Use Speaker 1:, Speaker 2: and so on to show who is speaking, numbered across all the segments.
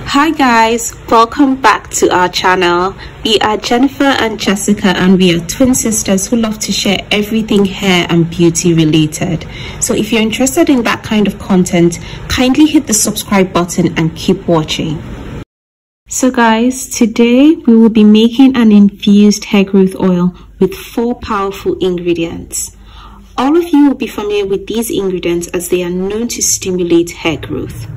Speaker 1: Hi guys, welcome back to our channel. We are Jennifer and Jessica, and we are twin sisters who love to share everything hair and beauty related. So if you're interested in that kind of content, kindly hit the subscribe button and keep watching. So guys, today we will be making an infused hair growth oil with 4 powerful ingredients. All of you will be familiar with these ingredients as they are known to stimulate hair growth.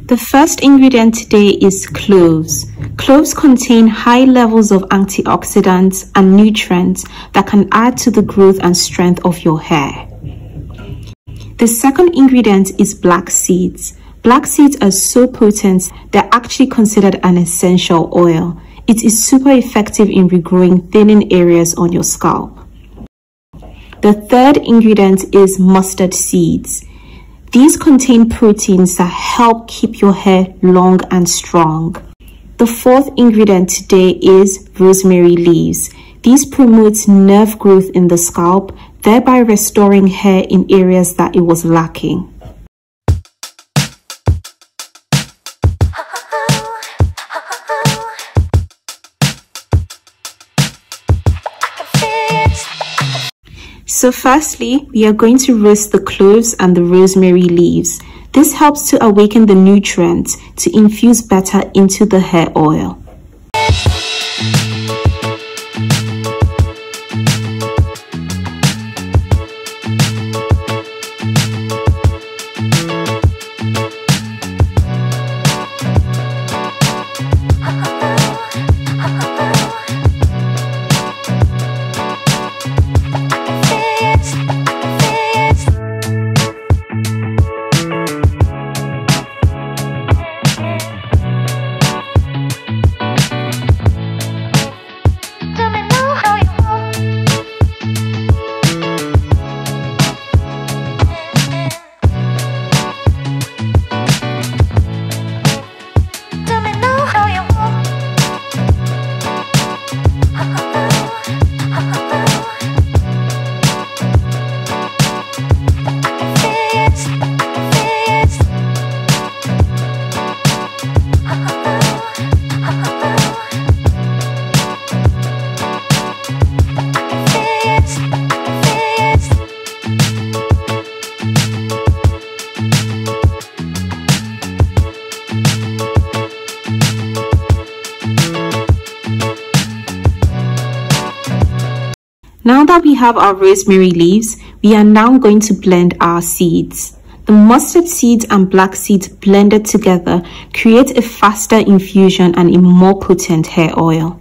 Speaker 1: The first ingredient today is cloves. Cloves contain high levels of antioxidants and nutrients that can add to the growth and strength of your hair. The second ingredient is black seeds. Black seeds are so potent they're actually considered an essential oil. It is super effective in regrowing thinning areas on your scalp. The third ingredient is mustard seeds. These contain proteins that help keep your hair long and strong. The fourth ingredient today is rosemary leaves. These promote nerve growth in the scalp, thereby restoring hair in areas that it was lacking. So firstly, we are going to roast the cloves and the rosemary leaves. This helps to awaken the nutrients to infuse better into the hair oil. Now that we have our rosemary leaves, we are now going to blend our seeds. The mustard seeds and black seeds blended together create a faster infusion and a more potent hair oil.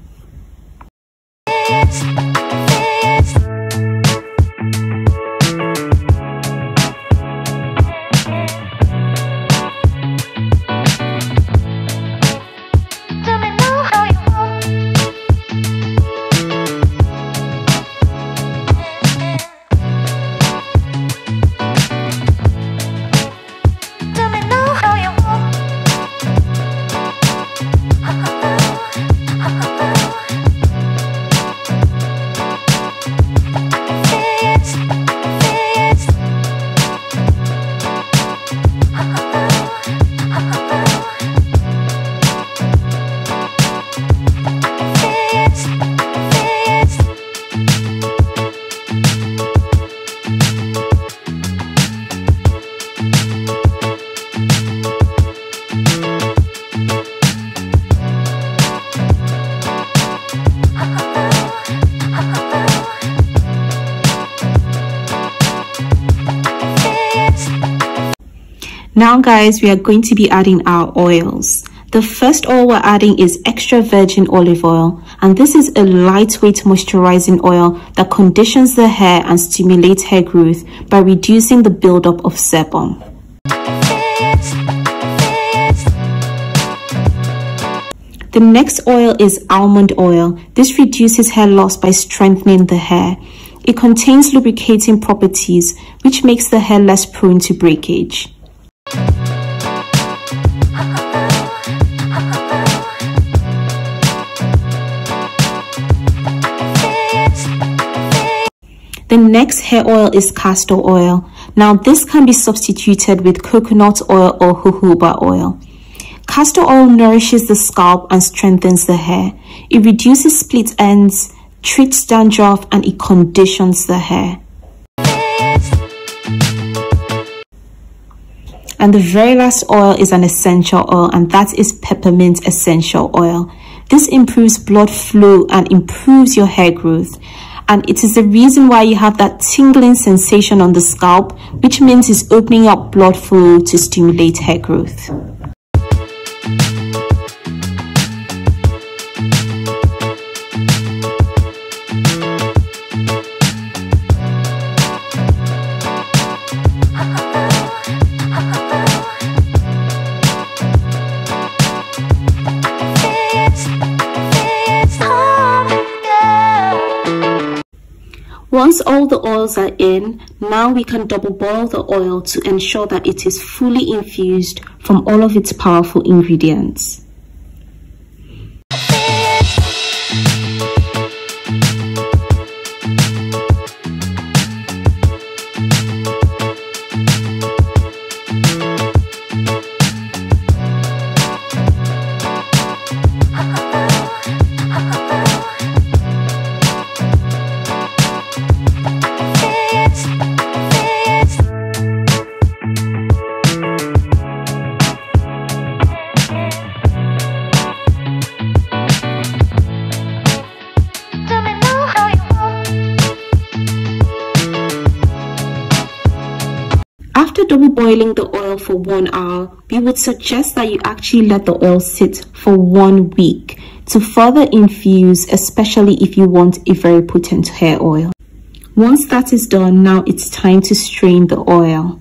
Speaker 1: Now guys, we are going to be adding our oils. The first oil we're adding is extra virgin olive oil, and this is a lightweight moisturizing oil that conditions the hair and stimulates hair growth by reducing the buildup of sebum. The next oil is almond oil. This reduces hair loss by strengthening the hair. It contains lubricating properties, which makes the hair less prone to breakage. The next hair oil is castor oil. Now this can be substituted with coconut oil or jojoba oil. Castor oil nourishes the scalp and strengthens the hair. It reduces split ends, treats dandruff, and it conditions the hair. And the very last oil is an essential oil, and that is peppermint essential oil. This improves blood flow and improves your hair growth. And it is the reason why you have that tingling sensation on the scalp, which means it's opening up blood flow to stimulate hair growth. Once all the oils are in, now we can double boil the oil to ensure that it is fully infused from all of its powerful ingredients. After double boiling the oil for 1 hour, we would suggest that you actually let the oil sit for 1 week to further infuse, especially if you want a very potent hair oil. Once that is done, now it's time to strain the oil.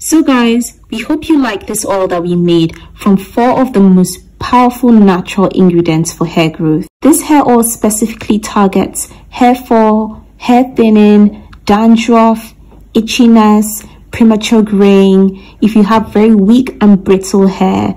Speaker 1: So guys, we hope you like this oil that we made from 4 of the most powerful natural ingredients for hair growth. This hair oil specifically targets hair fall, hair thinning, dandruff, itchiness, premature graying, if you have very weak and brittle hair.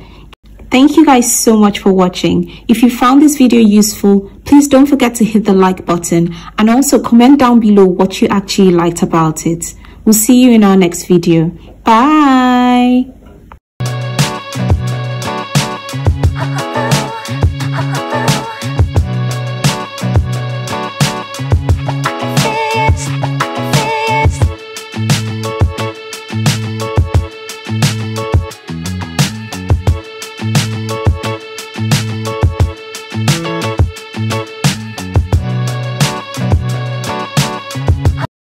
Speaker 1: Thank you guys so much for watching. If you found this video useful, please don't forget to hit the like button and also comment down below what you actually liked about it. We'll see you in our next video. Bye!